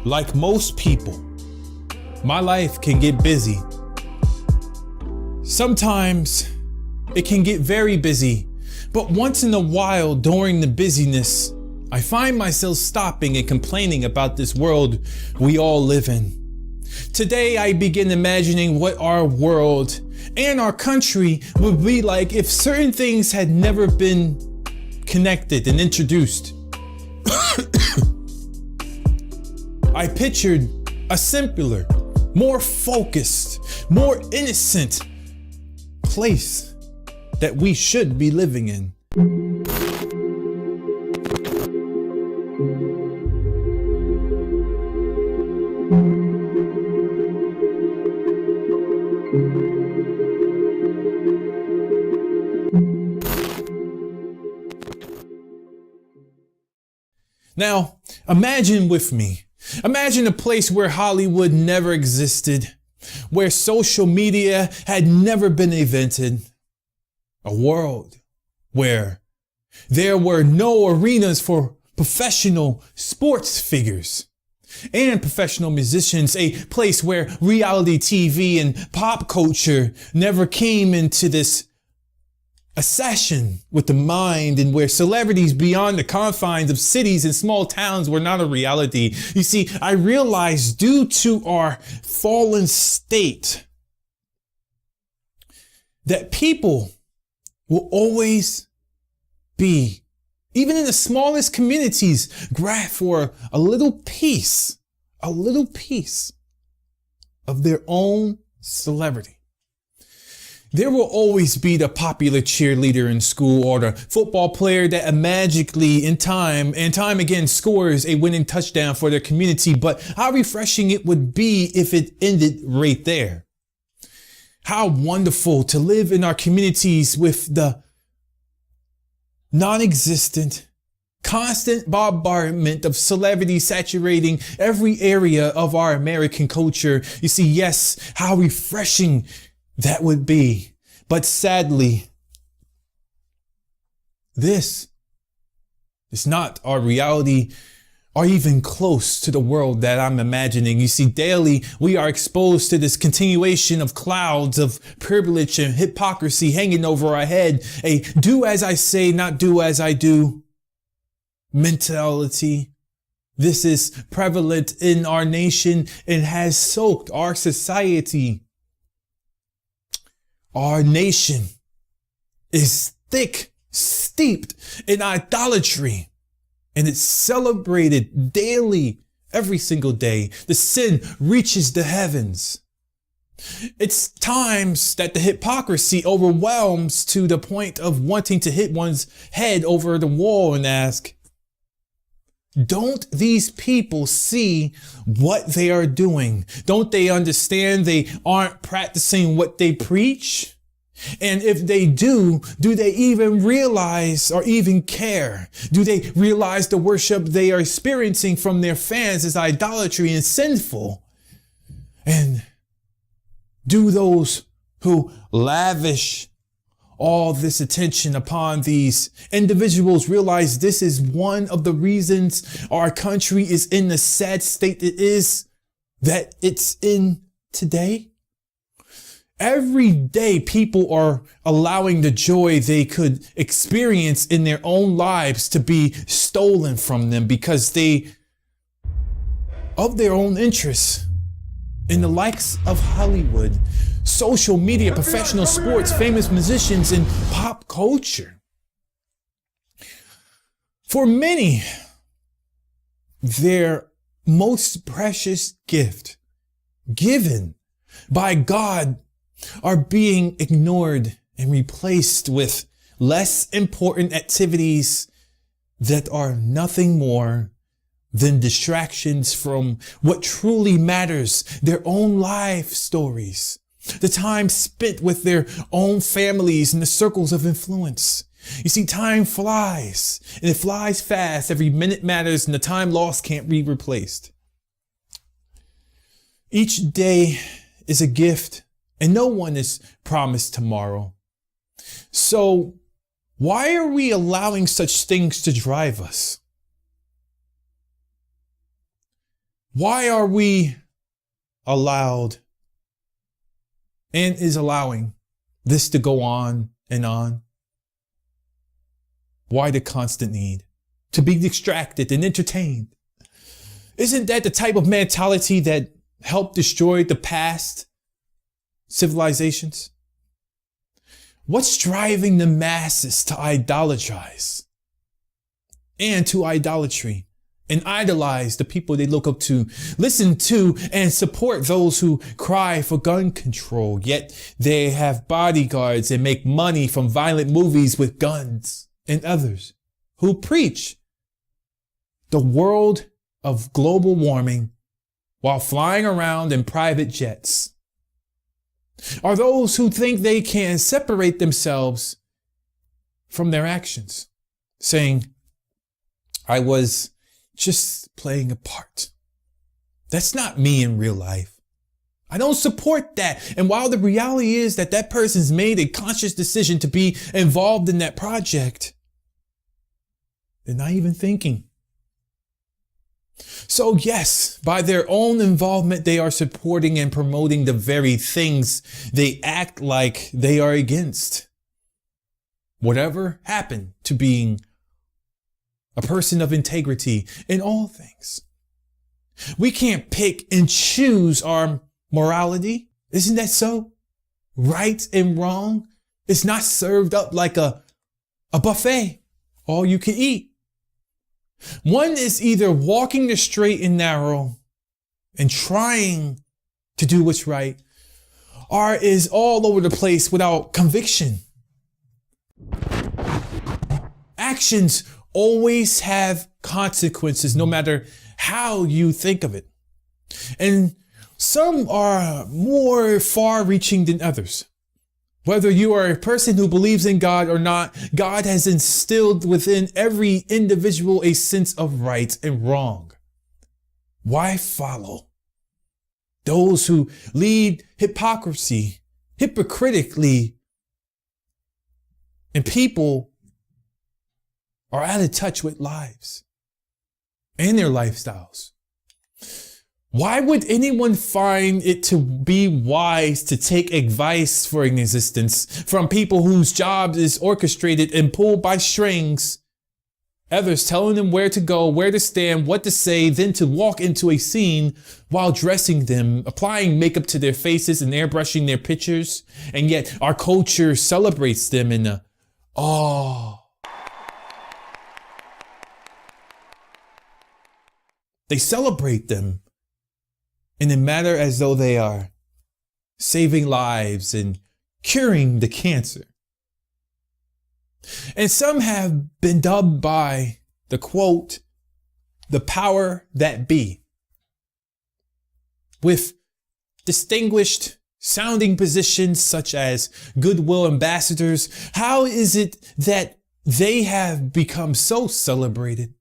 Like most people, my life can get busy. Sometimes it can get very busy, but once in a while during the busyness, I find myself stopping and complaining about this world we all live in. Today, I begin imagining what our world and our country would be like if certain things had never been connected and introduced. I pictured a simpler, more focused, more innocent place that we should be living in. Now, imagine with me. Imagine a place where Hollywood never existed, where social media had never been invented, a world where there were no arenas for professional sports figures and professional musicians, a place where reality TV and pop culture never came into this accession with the mind, and where celebrities beyond the confines of cities and small towns were not a reality. You see, I realized due to our fallen state that people will always be, even in the smallest communities, graft for a little piece of their own celebrity. There will always be the popular cheerleader in school or the football player that magically in time and time again scores a winning touchdown for their community. But how refreshing it would be if it ended right there. How wonderful to live in our communities with the non-existent, constant bombardment of celebrities saturating every area of our American culture. You see, yes, how refreshing that would be. But sadly, this is not our reality or even close to the world that I'm imagining. You see, daily we are exposed to this continuation of clouds of privilege and hypocrisy hanging over our head. A do as I say, not do as I do mentality. This is prevalent in our nation and has soaked our society. Our nation is steeped in idolatry, and it's celebrated daily, every single day. The sin reaches the heavens. It's times that the hypocrisy overwhelms to the point of wanting to hit one's head over the wall and ask, don't these people see what they are doing? Don't they understand they aren't practicing what they preach? And if they do they even realize or even care? Do they realize the worship they are experiencing from their fans is idolatry and sinful? And do those who lavish all this attention upon these individuals realize this is one of the reasons our country is in the sad state it is that it's in today? Every day people are allowing the joy they could experience in their own lives to be stolen from them because of their own interests in the likes of Hollywood, social media, professional sports, famous musicians, and pop culture. For many, their most precious gift given by God are being ignored and replaced with less important activities that are nothing more than distractions from what truly matters, their own life stories, the time spent with their own families and the circles of influence. You see, time flies, and it flies fast. Every minute matters, and the time lost can't be replaced. Each day is a gift, and no one is promised tomorrow. So why are we allowing such things to drive us? Why are we allowed and is allowing this to go on and on? Why the constant need to be distracted and entertained? Isn't that the type of mentality that helped destroy the past civilizations? What's driving the masses to idolatrize and to idolatry and idolize the people they look up to, listen to, and support those who cry for gun control, yet they have bodyguards and make money from violent movies with guns, and others who preach the world of global warming while flying around in private jets? Are those who think they can separate themselves from their actions, saying, I was just playing a part. That's not me in real life. I don't support that. And while the reality is that that person's made a conscious decision to be involved in that project, they're not even thinking. So yes, by their own involvement, they are supporting and promoting the very things they act like they are against. Whatever happened to being a person of integrity in all things. We can't pick and choose our morality. Isn't that so? Right and wrong. It's not served up like a buffet, all you can eat. One is either walking the straight and narrow and trying to do what's right, or is all over the place without conviction. Actions always have consequences, no matter how you think of it. And some are more far-reaching than others. Whether you are a person who believes in God or not, God has instilled within every individual a sense of right and wrong. Why follow those who lead hypocritically, and people are out of touch with lives and their lifestyles? Why would anyone find it to be wise to take advice for an existence from people whose job is orchestrated and pulled by strings? Others telling them where to go, where to stand, what to say, then to walk into a scene while dressing them, applying makeup to their faces and airbrushing their pictures. And yet our culture celebrates them in a, they celebrate them in a manner as though they are saving lives and curing the cancer. And some have been dubbed by the quote, the power that be, with distinguished sounding positions such as goodwill ambassadors. How is it that they have become so celebrated?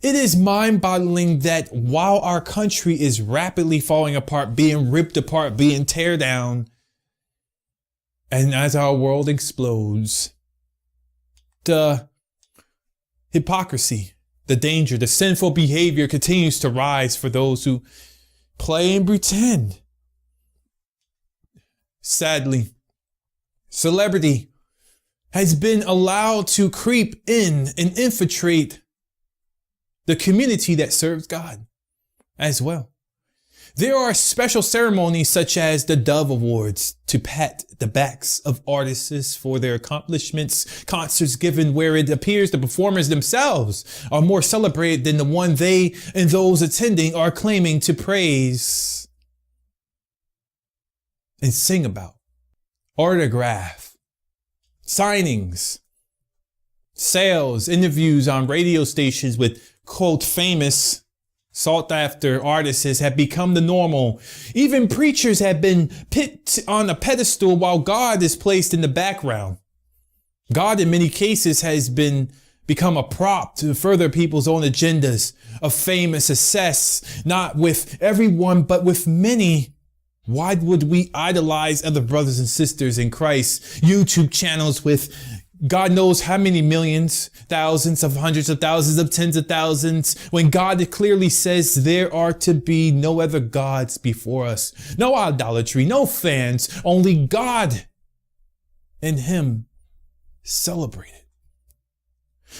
It is mind-boggling that while our country is rapidly falling apart, being ripped apart, being teared down, and as our world explodes, the hypocrisy, the danger, the sinful behavior continues to rise for those who play and pretend. Sadly, celebrity has been allowed to creep in and infiltrate the community that serves God as well. There are special ceremonies such as the Dove Awards to pat the backs of artists for their accomplishments, concerts given where it appears the performers themselves are more celebrated than the one they and those attending are claiming to praise and sing about. Autograph, signings, sales, interviews on radio stations with quote famous sought after artists have become the normal. Even preachers have been put on a pedestal while God is placed in the background. God, in many cases, has become a prop to further people's own agendas of fame and success, not with everyone, but with many. Why would we idolize other brothers and sisters in Christ? YouTube channels with God knows how many millions, thousands of hundreds of thousands of tens of thousands, when God clearly says there are to be no other gods before us. No idolatry, no fans, only God and Him celebrated.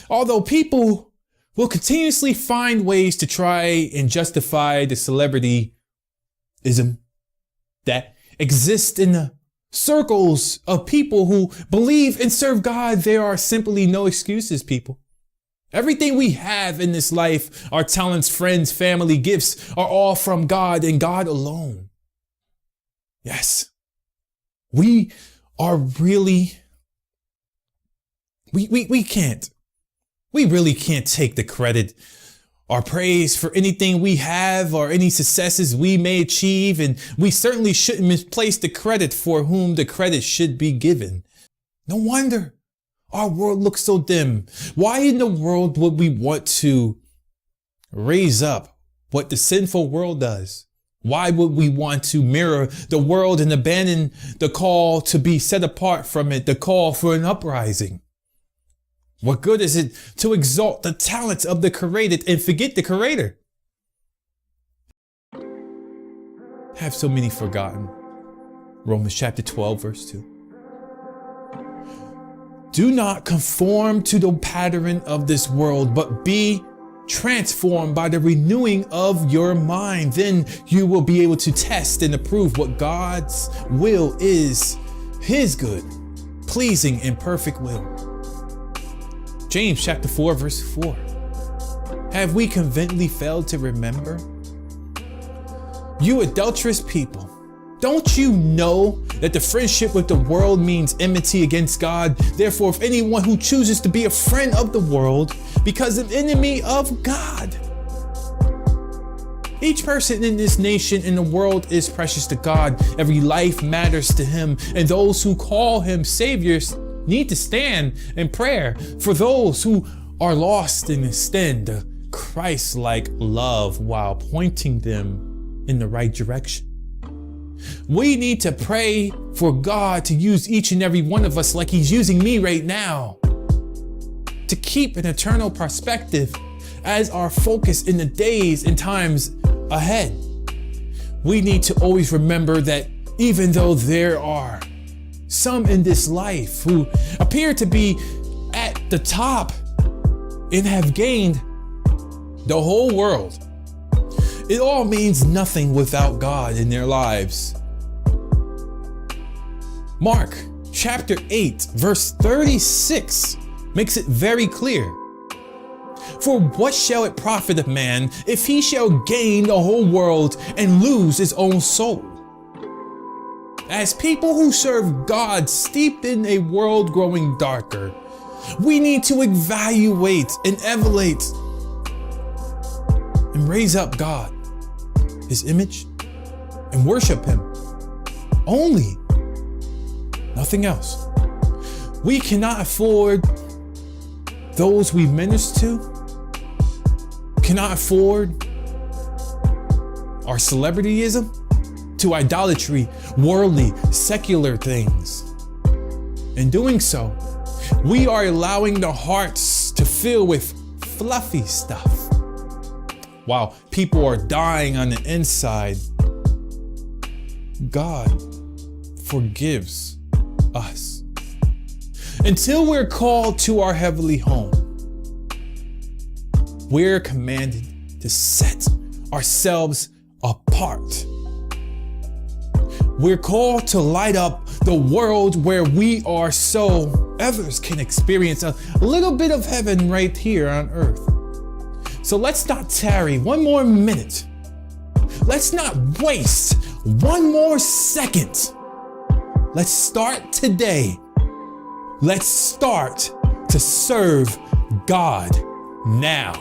Although people will continuously find ways to try and justify the celebrityism that exists in the circles of people who believe and serve God, there are simply no excuses, people. Everything we have in this life, our talents, friends, family, gifts, are all from God and God alone. Yes, we are really, we really can't take the credit or praise for anything we have or any successes we may achieve, and we certainly shouldn't misplace the credit for whom the credit should be given. No wonder our world looks so dim. Why in the world would we want to raise up what the sinful world does? Why would we want to mirror the world and abandon the call to be set apart from it, the call for an uprising? What good is it to exalt the talents of the created and forget the creator? Have so many forgotten. Romans chapter 12, verse 2. Do not conform to the pattern of this world, but be transformed by the renewing of your mind. Then you will be able to test and approve what God's will is, His good, pleasing, and perfect will. James chapter 4, verse 4. Have we conveniently failed to remember? You adulterous people, don't you know that the friendship with the world means enmity against God? Therefore, if anyone who chooses to be a friend of the world becomes an enemy of God. Each person in this nation and the world is precious to God. Every life matters to Him, and those who call Him saviors need to stand in prayer for those who are lost and extend a Christ-like love while pointing them in the right direction. We need to pray for God to use each and every one of us like He's using me right now, to keep an eternal perspective as our focus in the days and times ahead. We need to always remember that even though there are some in this life who appear to be at the top and have gained the whole world, it all means nothing without God in their lives. Mark chapter 8, verse 36 makes it very clear. For what shall it profit a man if he shall gain the whole world and lose his own soul? As people who serve God steeped in a world growing darker, we need to evaluate and elevate and raise up God, His image, and worship Him only, nothing else. We cannot afford those we minister to, cannot afford our celebrityism to idolatry, worldly, secular things. In doing so, we are allowing the hearts to fill with fluffy stuff while people are dying on the inside. God forgives us. Until we're called to our heavenly home, we're commanded to set ourselves apart. We're called to light up the world where we are so others can experience a little bit of heaven right here on earth. So let's not tarry one more minute. Let's not waste one more second. Let's start today. Let's start to serve God now.